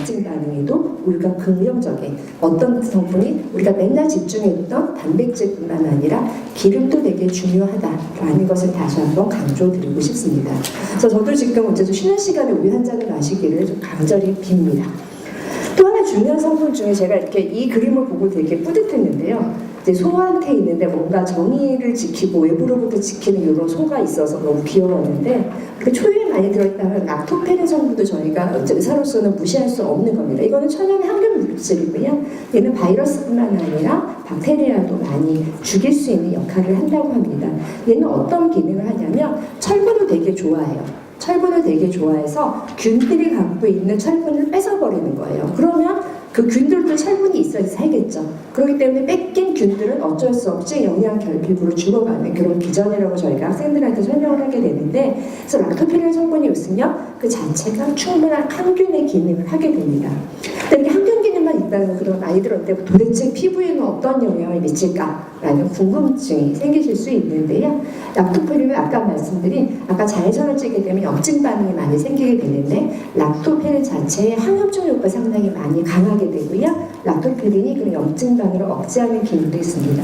염증 반응에도 우리가 긍정적인 어떤 성분이 우리가 맨날 집중했던 단백질뿐만 아니라 기름도 되게 중요하다라는 것을 다시 한번 강조드리고 싶습니다. 그래서 저도 지금 어제 쉬는 시간에 우유 한 잔을 마시기를 좀 간절히 빕니다. 또 하나 중요한 성분 중에 제가 이렇게 이 그림을 보고 되게 뿌듯했는데요. 이제 소한테 있는데 뭔가 정의를 지키고 외부로부터 지키는 이런 소가 있어서 너무 귀여웠는데 그 초유에 많이 들어있다는 락토페린 성분도 저희가 의사로서는 무시할 수 없는 겁니다. 이거는 천연의 항균 물질이고요. 얘는 바이러스뿐만 아니라 박테리아도 많이 죽일 수 있는 역할을 한다고 합니다. 얘는 어떤 기능을 하냐면 철분을 되게 좋아해요. 철분을 되게 좋아해서 균들이 갖고 있는 철분을 뺏어버리는 거예요. 그러면 그 균들도 철분이 있어야 살겠죠. 그렇기 때문에 뺏긴 균들은 어쩔 수 없이 영양 결핍으로 죽어가는 그런 기전이라고 저희가 학생들한테 설명을 하게 되는데, 그래서 락토페린 성분이 있으면 그 자체가 충분한 항균의 기능을 하게 됩니다. 근데 이렇게 항균 기능만 있다는 그런 아이들한테 도대체 피부에는 어떤 영향을 미칠까라는 궁금증이 생기실 수 있는데요. 락토페린은 아까 말씀드린 아까 자외선을 쬐게 되면 염증 반응이 많이 생기게 되는데 락토페린 자체의 항염증 효과가 상당히 많이 강하게 되고요. 락토페린이 그런 염증 반응을 억제하는 기능도 있습니다.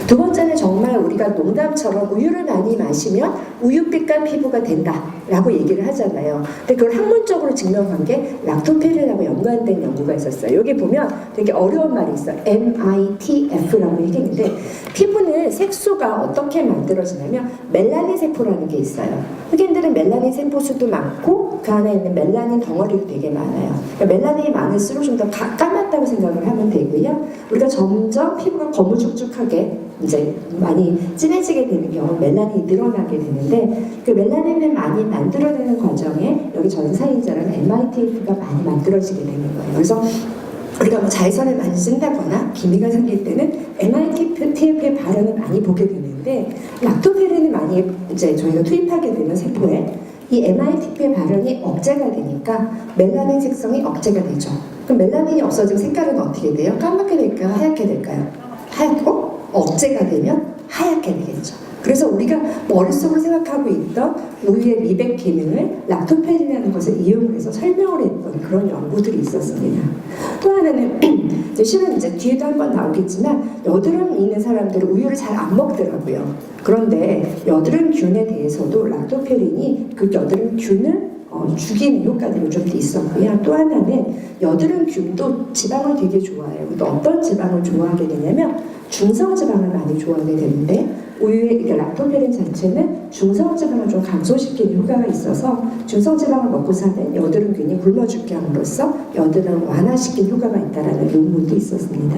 두 번째는 정말 우리가 농담처럼 우유를 많이 마시면 우유빛깔 피부가 된다라고 얘기를 하잖아요. 근데 그걸 학문적으로 증명한 게 락토페린하고 연관된 연구가 있었어요. 여기 보면 되게 어려운 말이 있어요. MITF라고 얘기했는데 피부는 색소가 어떻게 만들어지냐면 멜라닌 세포라는 게 있어요. 흑인들은 멜라닌 세포수도 많고 그 안에 있는 멜라닌 덩어리도 되게 많아요. 그러니까 멜라닌이 많을수록 좀 더 까맣다고 생각을 하면 되고요. 우리가 점점 피부가 거무죽죽하게 이제 많이 진해지게 되는 경우 멜라닌이 늘어나게 되는데 그 멜라닌을 많이 만들어내는 과정에 여기 전사인자라는 MITF가 많이 만들어지게 되는 거예요. 그래서 우리가 뭐 자외선을 많이 쓴다거나 기미가 생길 때는 MITF의 발현을 많이 보게 되는데 락토페린을 많이 이제 저희가 투입하게 되는 세포에 이 MITF의 발현이 억제가 되니까 멜라닌 색성이 억제가 되죠. 그럼 멜라닌이 없어지면 색깔은 어떻게 돼요? 까맣게 될까요? 하얗게 될까요? 하얗고 억제가 되면 하얗게 되겠죠. 그래서 우리가 머릿속으로 생각하고 있던 우유의 미백 기능을 락토페린이라는 것을 이용해서 설명을 했던 그런 연구들이 있었습니다. 또 하나는 실은 이제 뒤에도 한번 나오겠지만 여드름 있는 사람들은 우유를 잘 안 먹더라고요. 그런데 여드름균에 대해서도 락토페린이 그 여드름균을 죽이는 효과들이 좀 있었고요. 또 하나는 여드름균도 지방을 되게 좋아해요. 근데 어떤 지방을 좋아하게 되냐면 중성지방을 많이 좋아하게 되는데 우유의 그러니까 락토페린 자체는 중성지방을 좀 감소시키는 효과가 있어서 중성지방을 먹고 사는 여드름균이 굶어 죽게 함으로써 여드름을 완화시키는 효과가 있다는 논문도 있었습니다.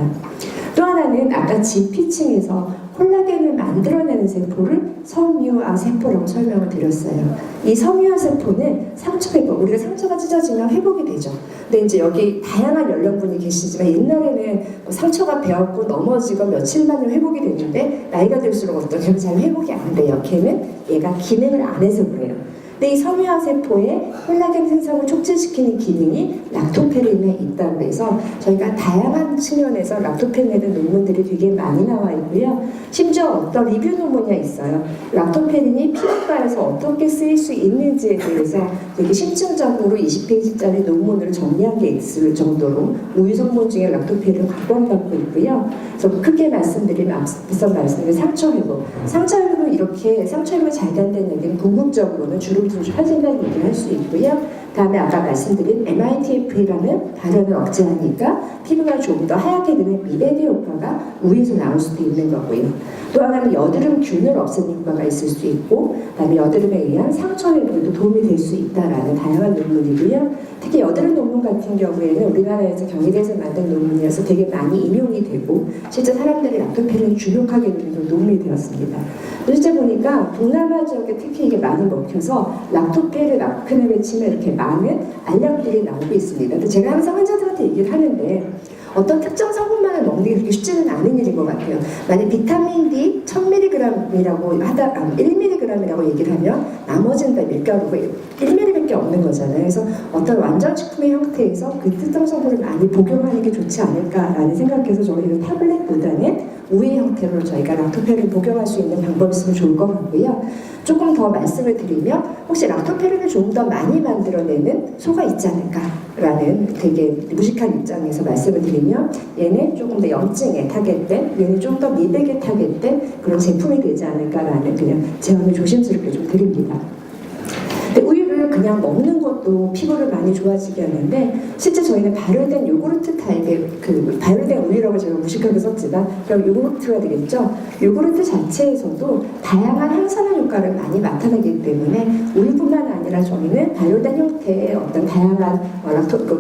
또 하나는 아까 진피층에서 콜라겐을 만들어내는 세포를 섬유화 세포라고 설명을 드렸어요. 이 섬유화 세포는 상처 회복, 우리가 상처가 찢어지면 회복이 되죠. 근데 이제 여기 다양한 연령분이 계시지만 옛날에는 상처가 베었고 넘어지고 며칠 만에 회복이 됐는데 나이가 들수록 어떻게 잘 회복이 안 돼요. 걔는 얘가 기능을 안 해서 그래요. 근데 이 섬유화 세포의 콜라겐 생성을 촉진시키는 기능이 락토페린에 있다고 해서 저희가 다양한 측면에서 락토페린에 대한 논문들이 되게 많이 나와 있고요. 심지어 어떤 리뷰 논문이 있어요. 락토페린이 피부과에서 어떻게 쓰일 수 있는지에 대해서 되게 심층적으로 20페이지짜리 논문을 정리한 게 있을 정도로 우유 성분 중에 락토페린을 각광받고 있고요. 그래서 크게 말씀드리면 앞서 말씀드린 상처 회복. 상처 회복은 이렇게 상처 회복이 잘 된다는 얘기는 궁극적으로는 주름 펴진다는 얘기를 할 수 있고요. 다음에 아까 말씀드린 MITF라는 발현을 억제하니까 피부가 좀 더 하얗게 되는 미백의 효과가 우유에서 나올 수도 있는 거고요. 또 하나는 여드름균을 없애는 효과가 있을 수 있고 그다음에 여드름에 의한 상처 회복에도 도움이 될 수 있다라는 다양한 논문이고요. 특히 여드름 논문 같은 경우에는 우리나라에서 경희대에서 만든 논문이어서 되게 많이 인용이 되고 실제 사람들이 락토페린을 주력하게 되는 도움이 되었습니다. 실제 보니까 동남아 지역에 특히 이게 많이 먹혀서 락토페린 아크넴에 치면 이렇게 많은 알약들이 나오고 있습니다. 근데 제가 항상 환자들한테 얘기를 하는데 어떤 특정 성분만을 먹는 게 그렇게 쉽지는 않은 일인 것 같아요. 만약 비타민 D 1000mg이라고 하다 1mg이라고 얘기를 하면 나머지는 다 밀가루가 1mg밖에 없는 거잖아요. 그래서 어떤 완전식품의 형태에서 그 특정 성분을 많이 복용하는 게 좋지 않을까라는 생각해서 저희는 타블렛보다는 우유 형태로 저희가 락토페린을 복용할 수 있는 방법이 있으면 좋을 것 같고요. 조금 더 말씀을 드리면 혹시 락토페린을 조금 더 많이 만들어내는 소가 있지 않을까라는 되게 무식한 입장에서 말씀을 드리면 얘는 조금 더 염증에 타겟된, 얘는 좀 더 미백에 타겟된 그런 제품이 되지 않을까라는 그냥 제안을 조심스럽게 좀 드립니다. 근데 우유를 그냥 먹는 것도 피부를 많이 좋아지게 하는데 실제 저희는 발효된 요구르트 타입의 그 발효된 우유라고 제가 무식하게 썼지만 그럼 요구르트가 되겠죠. 요구르트 자체에서도 다양한 항산화 효과를 많이 나타내기 때문에 우유뿐만 아니라 저희는 발효된 형태의 어떤 다양한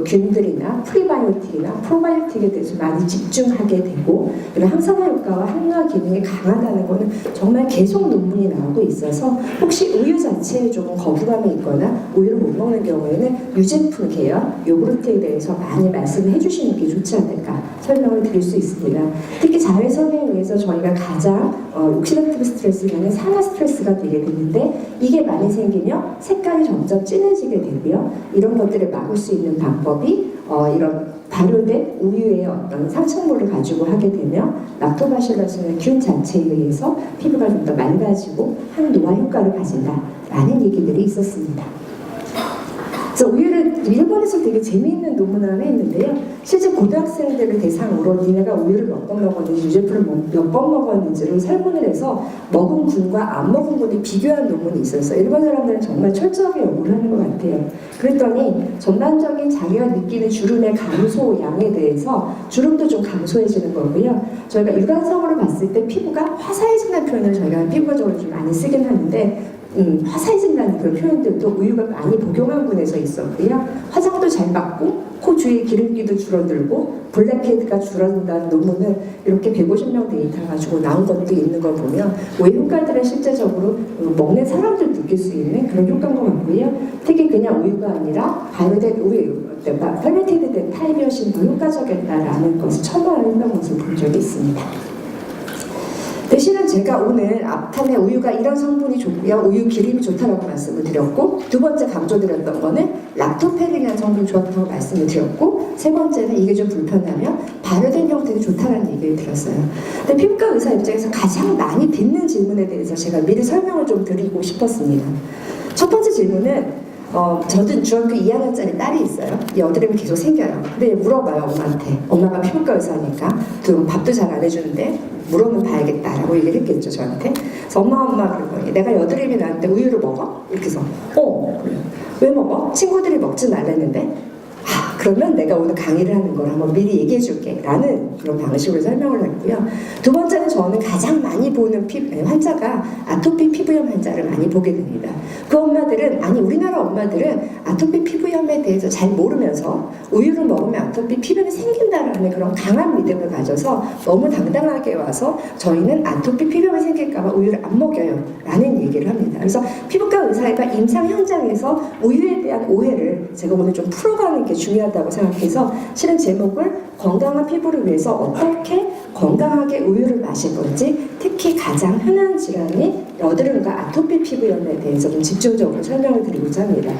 균들이나 프리바이오틱이나 프로바이오틱에 대해서 많이 집중하게 되고 이런 항산화 효과와 항노화 기능이 강하다는 거는 정말 계속 논문이 나오고 있어서 혹시 우유 자체에 조금 거부감이 있거나 우유를 못 먹는 경우에는 유제품 계열 요구르트에 대해서 많이 말씀을 해주시는 게 좋지 않을까 설명을 드릴 수 있습니다. 특히 자외선에 의해서 저희가 가장 옥시다티브 스트레스라는 산화 스트레스가 되게 되는데 이게 많이 생기면 색깔이 점점 진해지게 되고요. 이런 것들을 막을 수 있는 방법이 이런 발효된 우유의 어떤 상층물을 가지고 하게 되면 락토바실러스는 균 자체에 의해서 피부가 좀 더 맑아지고 항노화 효과를 가진다라는 얘기들이 있었습니다. 그래서 우유를 일본에서 되게 재미있는 논문 하나 있는데요. 실제 고등학생들을 대상으로 니네가 우유를 몇 번 먹었는지 유제품을 몇 번 먹었는지를 설문을 해서 먹은 군과 안 먹은 군을 비교한 논문이 있었어요. 일본 사람들은 정말 철저하게 연구를 하는 것 같아요. 그랬더니 전반적인 자기가 느끼는 주름의 감소 양에 대해서 주름도 좀 감소해지는 거고요. 저희가 육안성으로 봤을 때 피부가 화사해진다는 표현을 저희가 피부적으로 좀 많이 쓰긴 하는데 화사해진다는 그런 표현들도 우유가 많이 복용한 군에서 있었고요. 화장도 잘 받고 코 주위에 기름기도 줄어들고 블랙헤드가 줄어든다는 논문은 이렇게 150명 데이터 가지고 나온 것도 있는 걸 보면 우유 효과들은 실제적으로 먹는 사람들 느낄 수 있는 그런 효과인 것 같고요. 특히 그냥 우유가 아니라 발효된 우유, 페르멘테이드된 타입이었으면 더 효과적이었다라는 것을 첨언하는 것을 본 적이 있습니다. 대신은 제가 오늘 앞판에 우유가 이런 성분이 좋고요. 우유 기름이 좋다라고 말씀을 드렸고 두 번째 강조드렸던 거는 락토페린이라는 성분이 좋다고 말씀을 드렸고 세 번째는 이게 좀 불편하면 발효된 형태도 좋다라는 얘기를 드렸어요. 근데 피부과 의사 입장에서 가장 많이 듣는 질문에 대해서 제가 미리 설명을 좀 드리고 싶었습니다. 첫 번째 질문은 저도 중학교 2학년짜리 딸이 있어요. 여드름이 계속 생겨요. 근데 물어봐요 엄마한테. 엄마가 피부과 의사니까 밥도 잘 안 해주는데 물어는 봐야겠다라고 얘기를 했겠죠 저한테. 그래서 엄마 그러더니 내가 여드름이 나는데 우유를 먹어? 이렇게 해서 그래요. 왜 먹어? 친구들이 먹지 말랬는데 그러면 내가 오늘 강의를 하는 걸 한번 미리 얘기해 줄게 라는 그런 방식으로 설명을 했고요. 두 번째는 저는 가장 많이 보는 환자가 아토피 피부염 환자를 많이 보게 됩니다. 그 엄마들은 우리나라 엄마들은 아토피 피부염에 대해서 잘 모르면서 우유를 먹으면 아토피 피부염이 생긴다라는 그런 강한 믿음을 가져서 너무 당당하게 와서 저희는 아토피 피부염이 생길까봐 우유를 안 먹여요 라는 얘기를 합니다. 그래서 피부과 의사가 임상 현장에서 우유에 대한 오해를 제가 오늘 좀 풀어가는 게 중요하다고 생각해서 실은 제목을 건강한 피부를 위해서 어떻게 건강하게 우유를 마실 건지 특히 가장 흔한 질환인 여드름과 아토피 피부염에 대해서 좀 집중적으로 설명을 드리고자 합니다.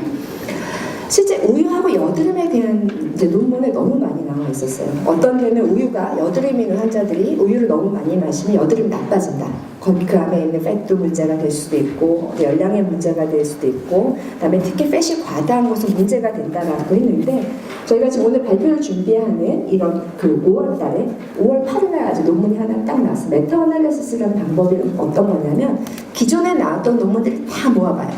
실제 우유하고 여드름에 대한 논문에 너무 많이 나와 있었어요. 어떤 데는 우유가 여드름 있는 환자들이 우유를 너무 많이 마시면 여드름이 나빠진다. 그 안에 있는 팻도 문제가 될 수도 있고 열량의 문제가 될 수도 있고 그다음에 특히 팻이 과다한 것은 문제가 된다라고 했는데 저희가 지금 오늘 발표를 준비하는 이런 5월 달에 5월 8일 날 아주 논문이 하나 딱 나왔어요. 메타 어널리시스라는 방법이 어떤 거냐면 기존에 나왔던 논문들을 다 모아봐요.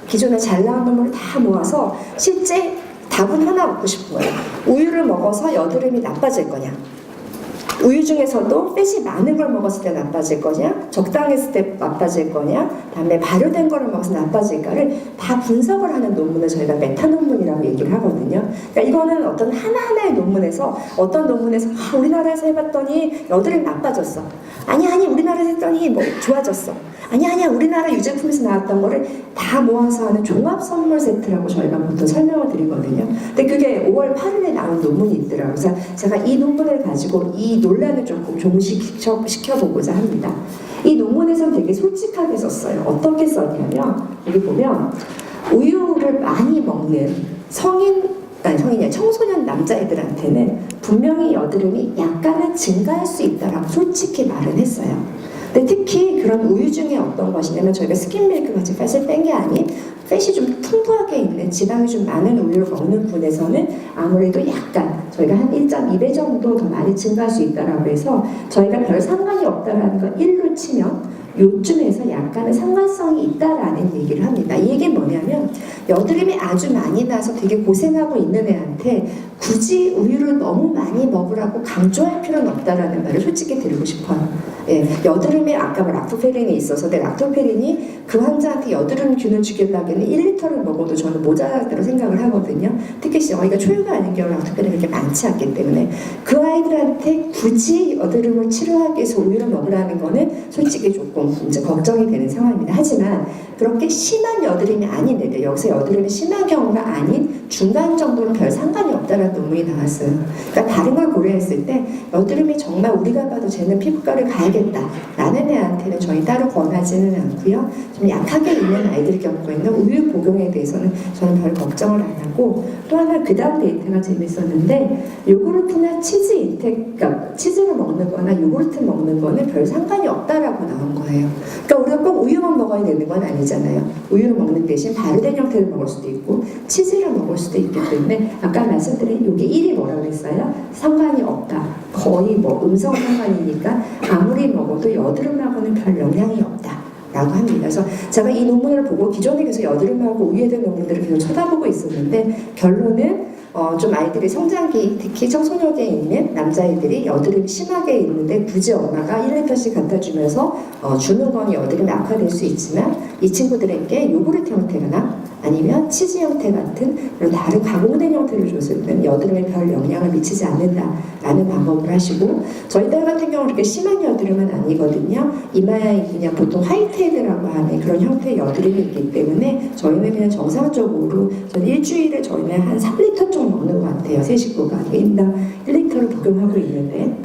기존에 잘 나온 논문을 다 모아서 실제 답은 하나 얻고 싶은 거예요. 우유를 먹어서 여드름이 나빠질 거냐? 우유 중에서도 팻이 많은 걸 먹었을 때 나빠질 거냐, 적당했을 때 나빠질 거냐, 다음에 발효된 거를 먹어서 나빠질까를 다 분석을 하는 논문을 저희가 메타 논문이라고 얘기를 하거든요. 그러니까 이거는 어떤 하나하나의 논문에서 어떤 논문에서 우리나라에서 해봤더니 여드름이 나빠졌어. 아니 우리나라에서 했더니 뭐 좋아졌어. 아니야 우리나라 유제품에서 나왔던 거를 다 모아서 하는 종합 선물 세트라고 저희가 보통 설명을 드리거든요. 근데 그게 5월 8일에 나온 논문이 있더라고요. 그래서 제가 이 논문을 가지고 이 논란을 조금 종식시켜보고자 합니다. 이 논문에서는 되게 솔직하게 썼어요. 어떻게 썼냐면 여기 보면 우유를 많이 먹는 청소년 남자애들한테는 분명히 여드름이 약간은 증가할 수 있다라고 솔직히 말은 했어요. 근데 특히 그런 우유 중에 어떤 것이냐면 저희가 스킨밀크 같이 팻을 뺀 게 아닌 팻이 좀 풍부하게 있는 지방이 좀 많은 우유를 먹는 분에서는 아무래도 약간 저희가 한 1.2배 정도 더 많이 증가할 수 있다라고 해서 저희가 별 상관이 없다라는 건 1로 치면 요쯤에서 약간의 상관성이 있다라는 얘기를 합니다. 이 얘기는 뭐냐면 여드름이 아주 많이 나서 되게 고생하고 있는 애한테 굳이 우유를 너무 많이 먹으라고 강조할 필요는 없다라는 말을 솔직히 드리고 싶어요. 예, 여드름에 아까 락토페린이 있어서 락토페린이 그 환자한테 여드름균을 주기려면 1리터를 먹어도 저는 모자라다고 생각을 하거든요. 특히 어이가 초유가 아닌 경우 락토페린이 그렇게 많지 않기 때문에 그 아이들한테 굳이 여드름을 치료하기 위해서 우유를 먹으라는 거는 솔직히 조금 이제 걱정이 되는 상황입니다. 하지만 그렇게 심한 여드름이 아닌 애들, 여기서 여드름이 심한 경우가 아닌 중간 정도는 별 상관이 없다는 논문이 나왔어요. 그러니까 다른 걸 고려했을 때 여드름이 정말 우리가 봐도 쟤는 피부과를 가야겠다라는 애한테는 저희 따로 권하지는 않고요. 좀 약하게 있는 아이들이 겪고 있는 우유 복용에 대해서는 저는 별 걱정을 안 하고, 또 하나 그 다음 데이터가 재밌었는데 요구르트나 치즈 인텍, 그러니까 치즈를 먹는 거나 요구르트 먹는 거는 별 상관이 없다라고 나온 거예요. 그러니까 우리가 꼭 우유만 먹어야 되는 건 아니잖아요. 우유를 먹는 대신 발효된 형태를 먹을 수도 있고 치즈를 먹을 수도 있기 때문에 아까 말씀드린 요게 1이 뭐라고 했어요? 상관이 없다. 거의 뭐 음성 상관이니까 아무리 먹어도 여드름하고는 별 영향이 없다 라고 합니다. 그래서 제가 이 논문을 보고 기존에 계속 여드름하고 우유에 대한 논문들을 계속 쳐다보고 있었는데 결론은 좀 아이들이 성장기, 특히 청소년기에 있는 남자아이들이 여드름이 심하게 있는데 굳이 엄마가 1리터씩 갖다 주면서 주는 건 여드름이 악화될 수 있지만 이 친구들에게 요구르트 형태나 아니면 치즈 형태 같은 그런 다른 가공된 형태를 줬을 때는 여드름에 별 영향을 미치지 않는다라는 방법을 하시고, 저희 딸 같은 경우는 그렇게 심한 여드름은 아니거든요. 이마에 그냥 보통 화이트헤드라고 하는 그런 형태의 여드름이 있기 때문에 저희는 그냥 정상적으로 저는 일주일에 저희는 한 3리터 정도 먹는 것 같아요. 세 식구가 인당 1리터를 복용하고 있는데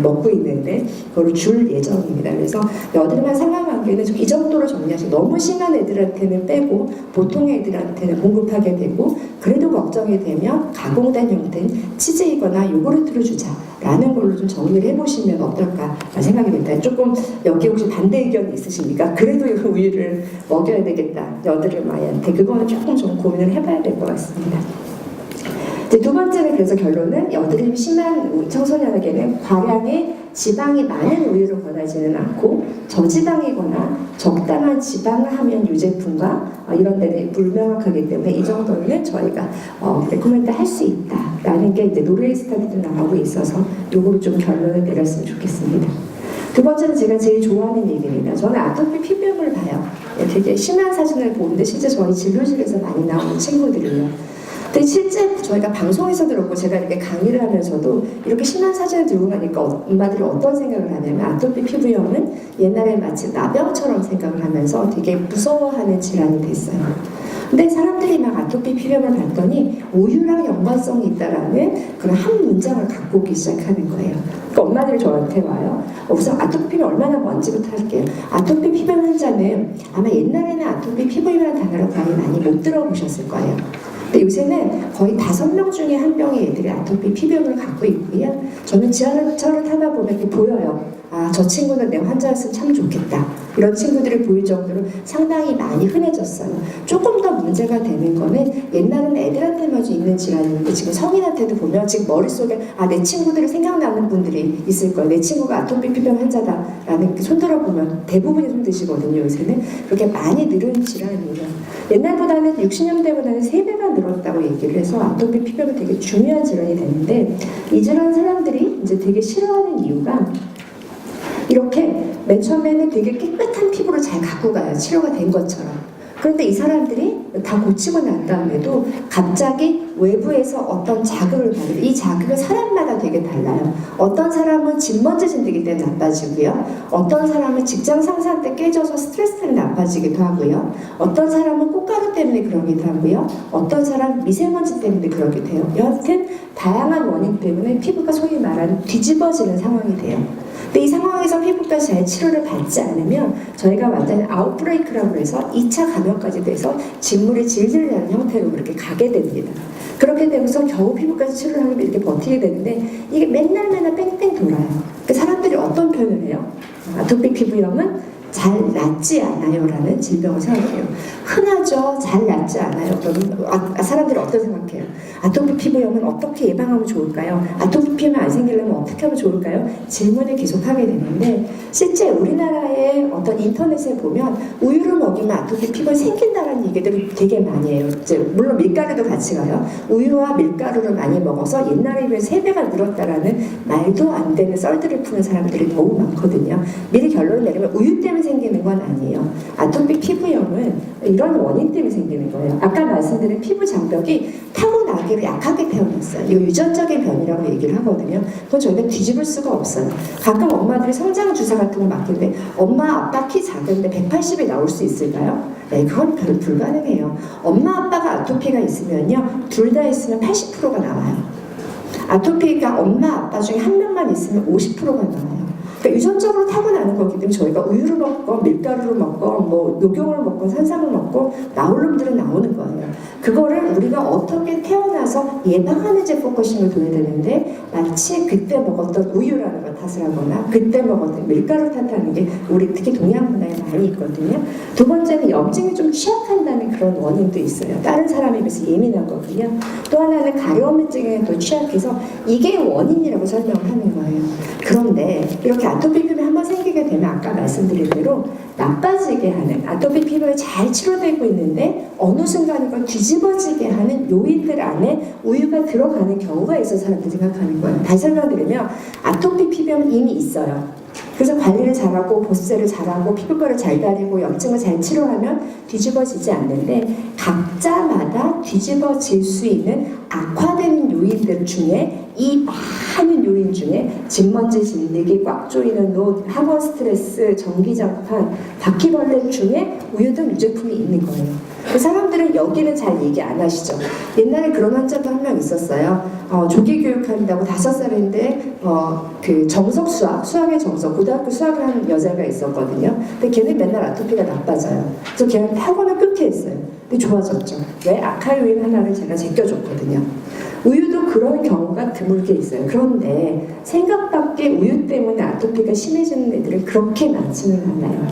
먹고 있는데 그걸 줄 예정입니다. 그래서 여드름과 상관관계는 이 정도로 정리하시고 너무 심한 애들한테는 빼고 보통 애들한테는 공급하게 되고, 그래도 걱정이 되면 가공된 형태인 치즈이거나 요구르트를 주자라는 걸로 좀 정리를 해보시면 어떨까 생각이 듭니다. 조금 여기 혹시 반대 의견이 있으십니까? 그래도 이 우유를 먹여야 되겠다 여드름 아이한테, 그거는 조금 좀 고민을 해봐야 될 것 같습니다. 이제 두 번째는 그래서 결론은 여드름이 심한 청소년에게는 과량의 지방이 많은 우유를 권하지는 않고 저지방이거나 적당한 지방을 하면 유제품과 이런 데는 불명확하기 때문에 이 정도는 저희가 레코멘드 할 수 있다라는 게 이제 노르웨이 스타디도 나오고 있어서 요거를 좀 결론을 내렸으면 좋겠습니다. 두 번째는 제가 제일 좋아하는 얘기입니다. 저는 아토피 피부염을 봐요. 되게 심한 사진을 보는데 실제 저희 진료실에서 많이 나오는 친구들이요. 근데 실제 저희가 방송에서 들었고 제가 이렇게 강의를 하면서도 이렇게 심한 사진을 들고 가니까 엄마들이 어떤 생각을 하냐면 아토피 피부염은 옛날에 마치 나병처럼 생각을 하면서 되게 무서워하는 질환이 됐어요. 근데 사람들이 막 아토피 피부염을 봤더니 우유랑 연관성이 있다라는 그런 한 문장을 갖고 오기 시작하는 거예요. 그러니까 엄마들이 저한테 와요. 우선 아토피 피부염 얼마나 먼지부터 할게요. 아토피 피부염 환자는 아마 옛날에는 아토피 피부염이라는 단어를 거의 많이 못 들어보셨을 거예요. 근데 요새는 거의 5명 중에 1명의 애들이 아토피 피부염을 갖고 있고요. 저는 지하철을 타다 보면 이렇게 보여요. 아, 저 친구는 내 환자였으면 참 좋겠다. 이런 친구들이 보일 정도로 상당히 많이 흔해졌어요. 조금 더 문제가 되는 거는 옛날에는 애들한테만 있는 질환인데 지금 성인한테도 보면 지금 머릿속에 내 친구들이 생각나는 분들이 있을 거예요. 내 친구가 아토피 피부염 환자다라는 손 들어보면 대부분이 손 드시거든요. 요새는 그렇게 많이 늘은 질환이에요. 옛날보다는 60년대보다는 3배가 늘었다고 얘기를 해서 아토피 피부염이 되게 중요한 질환이 됐는데, 이 질환 사람들이 이제 되게 싫어하는 이유가 이렇게 맨 처음에는 되게 깨끗한 피부를 잘 갖고 가요. 치료가 된 것처럼. 그런데 이 사람들이 다 고치고 난 다음에도 갑자기 외부에서 어떤 자극을 받으면 이 자극은 사람마다 되게 달라요. 어떤 사람은 진먼지 진드기 때문에 나빠지고요. 어떤 사람은 직장 상사 때 깨져서 스트레스 때문에 나빠지기도 하고요. 어떤 사람은 꽃가루 때문에 그러기도 하고요. 어떤 사람은 미세먼지 때문에 그러기도 해요. 여하튼 다양한 원인 때문에 피부가 소위 말하는 뒤집어지는 상황이 돼요. 근데 이 상황에서 피부가 잘 치료를 받지 않으면 저희가 완전히 아웃브레이크라고 해서 2차 감염까지 돼서 진물이 질질 나는 형태로 그렇게 가게 됩니다. 그렇게 되면서 겨우 피부까지 치료를 하면 이렇게 버티게 되는데 이게 맨날 뺑뺑 돌아요. 그러니까 사람들이 어떤 표현을 해요? 아토피 피부염은 잘 낫지 않아요 라는 질병을 생각해요. 흔하죠. 잘 낫지 않아요. 그럼 사람들이 어떻게 생각해요? 아토피 피부염은 어떻게 예방하면 좋을까요? 아토피 피부염 안 생기려면 어떻게 하면 좋을까요? 질문을 계속하게 되는데 실제 우리나라의 어떤 인터넷에 보면 우유를 먹이면 아토피 피부가 생긴다는 얘기들을 되게 많이 해요. 이제 물론 밀가루도 같이 가요. 우유와 밀가루를 많이 먹어서 옛날에 비해 3배가 늘었다라는 말도 안 되는 썰들을 푸는 사람들이 너무 많거든요. 미리 결론을 내리면 우유 때문에 생기는 건 아니에요. 아토피 피부염은 이런 원인 때문에 생기는 거예요. 아까 말씀드린 피부 장벽이 타고나기로 약하게 태어났어요. 이거 유전적인 변이라고 얘기를 하거든요. 그건 저희가 뒤집을 수가 없어요. 가끔 엄마들이 성장 주사 같은 거 맞는데 엄마 아빠 키 작은데 180이 나올 수 있을까요? 네, 그건 별로 불가능해요. 엄마 아빠가 아토피가 있으면요, 둘 다 있으면 80%가 나와요. 아토피가 엄마 아빠 중에 한 명만 있으면 50%가 나와요. 그러니까 유전적으로 타고나는 거기 때문에 저희가 우유를 먹고 밀가루를 먹고 뭐 녹용을 먹고 산삼을 먹고 나올 놈들은 나오는 거예요. 그거를 우리가 어떻게 태어나서 예방하는지 포커싱을 둬야 되는데 마치 그때 먹었던 우유라는 걸 탓을 하거나 그때 먹었던 밀가루 탓하는 게 우리 특히 동양 문화에 많이 있거든요. 두 번째는 염증이 좀 취약한다는 그런 원인도 있어요. 다른 사람에 비해서 예민한 거거든요. 또 하나는 가려움증에 또 취약해서 이게 원인이라고 설명을 하는 거예요. 그런데 이렇게 아토피 피부에 한번 생기게 되면 아까 말씀드린 대로 나빠지게 하는 아토피 피부에 잘 치료되고 있는데 어느 순간 이걸 뒤집어지게 하는 요인들 안에 우유가 들어가는 경우가 있어서 사람들이 생각하는 거예요. 다시 설명드리면 아토피 피부염은 이미 있어요. 그래서 관리를 잘하고 보습제를 잘하고 피부과를 잘 다니고 염증을 잘 치료하면 뒤집어지지 않는데 각자마다 뒤집어질 수 있는 악화되는 요인들 중에 이 많은 요인 중에 진먼지 진드기, 꽉 조이는 노, 학원 스트레스, 전기장판, 바퀴벌레 중에 우유 등 유제품이 있는 거예요. 그 사람들은 여기는 잘 얘기 안 하시죠. 옛날에 그런 환자도 한 명 있었어요. 조기 교육한다고 5살인데 그 정석 수학의 정석, 고등학교 수학을 하는 여자가 있었거든요. 근데 걔는 맨날 아토피가 나빠져요. 그래서 걔는 학원을 끊게 했어요. 근데 좋아졌죠. 왜? 악화 요인 하나를 제가 제껴줬거든요. 우유도 그런 경우가 드물게 있어요. 그런데 생각밖에 우유 때문에 아토피가 심해지는 애들은 그렇게 많지는 않아요.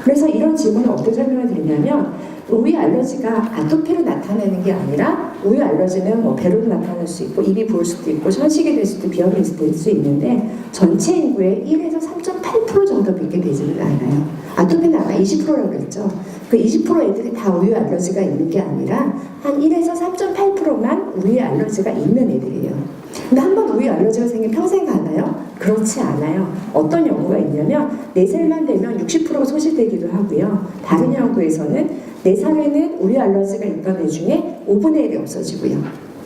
그래서 이런 질문을 어떻게 설명을 드리냐면 우유 알러지가 아토피로 나타나는 게 아니라 우유 알러지는 뭐 배로도 나타날 수 있고 입이 부을 수도 있고 천식이 될 수도 비염이 될 수 있는데 전체 인구의 1에서 3.8% 정도밖에 되지는 않아요. 아토피는 아까 20%라고 그랬죠. 그 20% 애들이 다 우유 알러지가 있는 게 아니라 한 1에서 3.8%만 우유 알러지가 있는 애들이에요. 근데 한 번 우유 알러지가 생기면 평생 가나요? 그렇지 않아요. 어떤 연구가 있냐면 4살만 되면 60%가 소실되기도 하고요. 다른 연구에서는 4살에는 우유 알러지가 있던 애 중에 5분의 1이 없어지고요.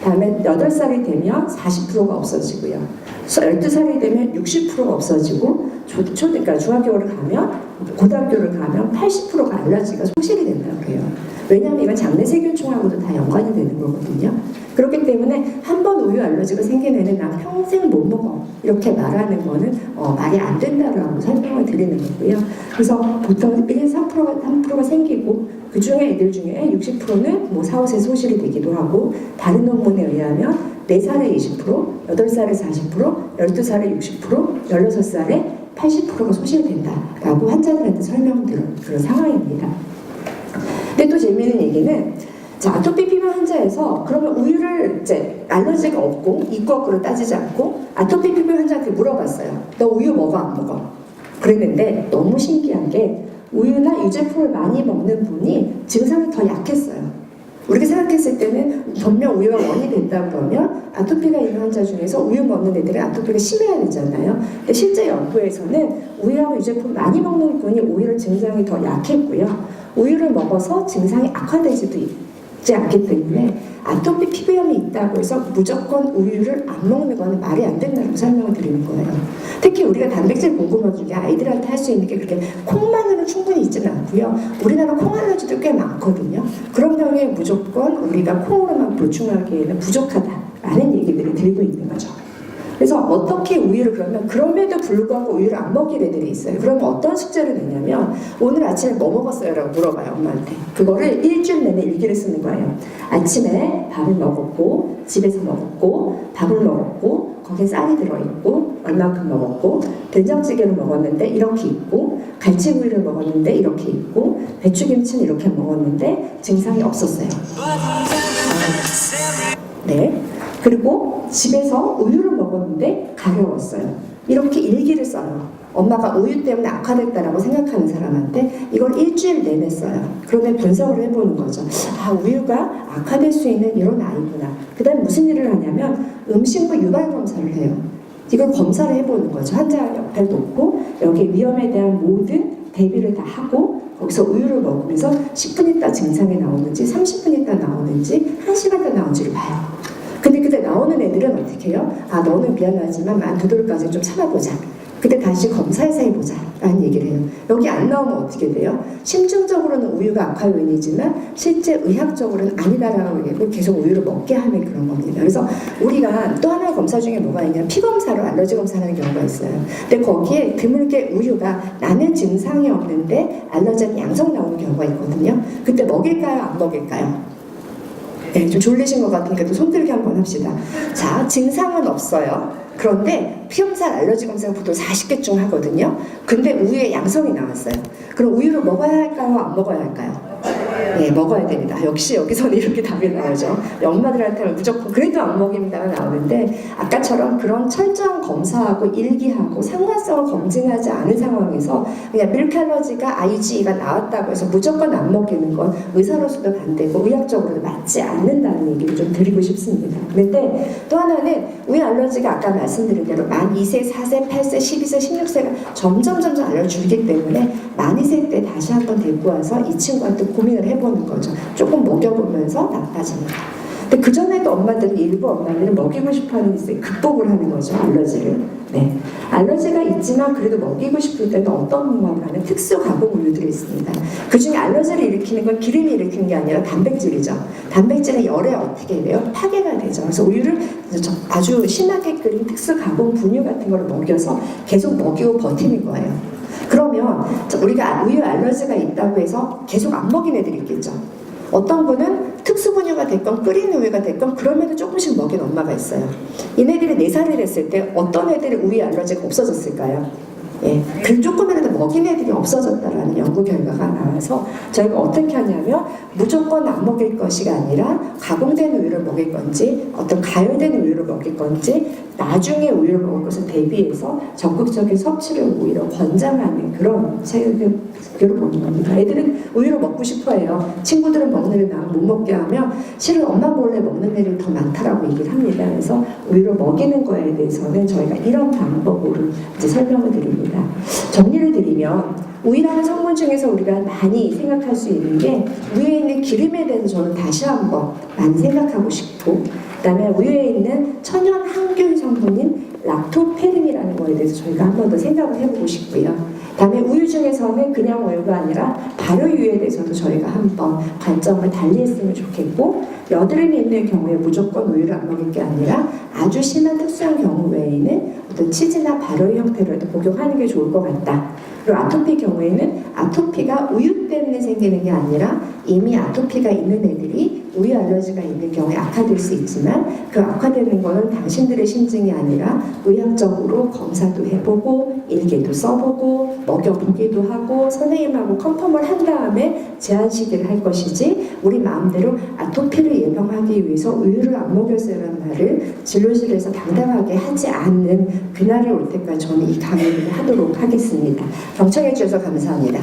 다음에 8살이 되면 40%가 없어지고요. 12살이 되면 60%가 없어지고 그러니까 중학교를 가면 고등학교를 가면 80%가 알러지가 소실이 된다고 해요. 왜냐하면 이건 장내 세균충하고도 다 연관이 되는 거거든요. 그렇기 때문에 한 번 우유 알러지가 생긴 애는 나 평생 못 먹어 이렇게 말하는 거는 말이 안 된다라고 설명을 드리는 거고요. 그래서 보통 1에서 3%가 생기고 그 중에 애들 중에 60%는 뭐 4, 5세 소실이 되기도 하고 다른 논문에 의하면 4살에 20%, 8살에 40%, 12살에 60%, 16살에 80%가 소실된다라고 환자들한테 설명드린 그런 상황입니다. 근데 또 재미있는 얘기는 자, 아토피 피부 환자에서 그러면 우유를 이제 알러지가 없고 이과학으로 따지지 않고 아토피 피부 환자한테 물어봤어요. 너 우유 먹어 안 먹어? 그랬는데 너무 신기한 게 우유나 유제품을 많이 먹는 분이 증상이 더 약했어요. 우리가 생각했을 때는 분명 우유가 원인이 된다 그러면 아토피가 있는 환자 중에서 우유 먹는 애들은 아토피가 심해야 되잖아요. 근데 실제 연구에서는 우유하고 유제품 많이 먹는 분이 오히려 증상이 더 약했고요. 우유를 먹어서 증상이 악화되지도 있지 않기 때문에 아토피 피부염이 있다고 해서 무조건 우유를 안 먹는 거는 말이 안 된다고 설명을 드리는 거예요. 특히 우리가 단백질 공급원 중에 아이들한테 할 수 있는 게 그렇게 콩만으로 충분히 있지는 않고요. 우리나라 콩 알러지도 꽤 많거든요. 그런 경우에 무조건 우리가 콩으로만 보충하기에는 부족하다라는 얘기들을 드리고 있는 거죠. 그래서 어떻게 우유를 그러면 그럼에도 불구하고 우유를 안 먹일 애들이 있어요. 그러면 어떤 숙제를 내냐면 오늘 아침에 뭐 먹었어요? 라고 물어봐요 엄마한테. 그거를 일주일 내내 일기를 쓰는 거예요. 아침에 밥을 먹었고 집에서 먹었고 밥을 먹었고 거기에 쌀이 들어있고 얼마큼 먹었고 된장찌개를 먹었는데 이렇게 있고 갈치구이를 먹었는데 이렇게 있고 배추김치는 이렇게 먹었는데 증상이 없었어요. 네. 그리고 집에서 우유를 먹었는데 가려웠어요. 이렇게 일기를 써요. 엄마가 우유 때문에 악화됐다라고 생각하는 사람한테 이걸 일주일 내내 써요. 그런데 분석을 해보는 거죠. 아, 우유가 악화될 수 있는 이런 아이구나. 그 다음에 무슨 일을 하냐면 음식물 유발 검사를 해요. 이걸 검사를 해보는 거죠. 환자 옆에 놓고 여기 위험에 대한 모든 대비를 다 하고 거기서 우유를 먹으면서 10분 있다 증상이 나오는지 30분 있다 나오는지 1시간 있다 나오는지를 봐요. 근데 그때 나오는 애들은 어떻게 해요? 아, 너는 미안하지만 만 2돌까지 좀 참아보자. 그때 다시 검사해서 해보자 라는 얘기를 해요. 여기 안 나오면 어떻게 돼요? 심증적으로는 우유가 악화 요인이지만 실제 의학적으로는 아니다라고 얘기하고 계속 우유를 먹게 하는 그런 겁니다. 그래서 우리가 또 하나의 검사 중에 뭐가 있냐면 피검사로 알러지 검사하는 경우가 있어요. 근데 거기에 드물게 우유가 나는 증상이 없는데 알러지는 양성 나오는 경우가 있거든요. 그때 먹일까요? 안 먹일까요? 네, 좀 졸리신 것 같으니까 또 손들기 한번 합시다. 자, 증상은 없어요. 그런데 피검사 알러지 검사가 보통 40개 중 하거든요. 근데 우유에 양성이 나왔어요. 그럼 우유를 먹어야 할까요? 안 먹어야 할까요? 네, 먹어야 됩니다. 역시 여기서는 이렇게 답이 나오죠. 엄마들한테는 무조건 그래도 안 먹입니다가 나오는데 아까처럼 그런 철저한 검사하고 일기하고 상관성을 검증하지 않은 상황에서 그냥 밀크 알러지가 IgE가 나왔다고 해서 무조건 안 먹이는 건 의사로서도 반대고 의학적으로도 맞지 않는다는 얘기를 좀 드리고 싶습니다. 그런데 또 하나는 우유 알러지가 아까 말씀드린 대로 만 2세, 4세, 8세, 12세, 16세가 점점 알러지 줄기 때문에 만 2세 때 다시 한번 데리고 와서 이 친구한테 고민을 해보는 거죠. 조금 먹여보면서 나빠집니다. 근데 그전에도 엄마들은 일부 엄마들은 먹이고 싶어하는 게 극복을 하는 거죠. 알러지를. 네. 알러지가 있지만 그래도 먹이고 싶을 때는 어떤 방법을 하는 특수 가공 우유들이 있습니다. 그 중에 알러지를 일으키는 건 기름이 일으키는 게 아니라 단백질이죠. 단백질은 열에 어떻게 돼요? 파괴가 되죠. 그래서 우유를 아주 심하게 끓인 특수 가공 분유 같은 걸 먹여서 계속 먹이고 버티는 거예요. 그러면 우리가 우유 알러지가 있다고 해서 계속 안 먹인 애들이 있겠죠. 어떤 분은 특수분유가 됐건 끓인 우유가 됐건 그럼에도 조금씩 먹인 엄마가 있어요. 얘네들이 4살이 됐을 때 어떤 애들이 우유 알러지가 없어졌을까요? 예, 그 조금이라도 먹인 애들이 없어졌다라는 연구 결과가 나와서 저희가 어떻게 하냐면 무조건 안 먹일 것이가 아니라 가공된 우유를 먹일 건지 어떤 가열된 우유를 먹일 건지 나중에 우유를 먹을 것을 대비해서 적극적인 섭취를 오히려 권장하는 그런 체육을 보는 겁니다. 애들은 우유를 먹고 싶어해요. 친구들은 먹는 애를 나는 못 먹게 하면 실은 엄마 몰래 먹는 애를 더 많다라고 얘기를 합니다. 그래서 우유를 먹이는 거에 대해서는 저희가 이런 방법으로 이제 설명을 드립니다. 정리를 드리면 우유라는 성분 중에서 우리가 많이 생각할 수 있는 게 우유에 있는 기름에 대해서 저는 다시 한번 많이 생각하고 싶고 그 다음에 우유에 있는 천연 항균 성분인 락토페린이라는 거에 대해서 저희가 한 번 더 생각을 해보고 싶고요. 다음에 우유 중에서는 그냥 우유가 아니라 발효유에 대해서도 저희가 한번 관점을 달리했으면 좋겠고 여드름이 있는 경우에 무조건 우유를 안 먹을 게 아니라 아주 심한 특수한 경우 외에는 어떤 치즈나 발효 형태로도 복용하는 게 좋을 것 같다. 그리고 아토피 경우에는 아토피가 우유 때문에 생기는 게 아니라 이미 아토피가 있는 애들이 우유 알러지가 있는 경우에 악화될 수 있지만 그 악화되는 거는 당신들의 심증이 아니라 의학적으로 검사도 해보고 일기도 써보고 먹여보기도 하고 선생님하고 컨펌을 한 다음에 제한 시기를 할 것이지 우리 마음대로 아토피를 예방하기 위해서 우유를 안 먹였어요라는 말을 진료실에서 당당하게 하지 않는 그날이 올 때까지 저는 이 강의를 하도록 하겠습니다. 경청해 주셔서 감사합니다.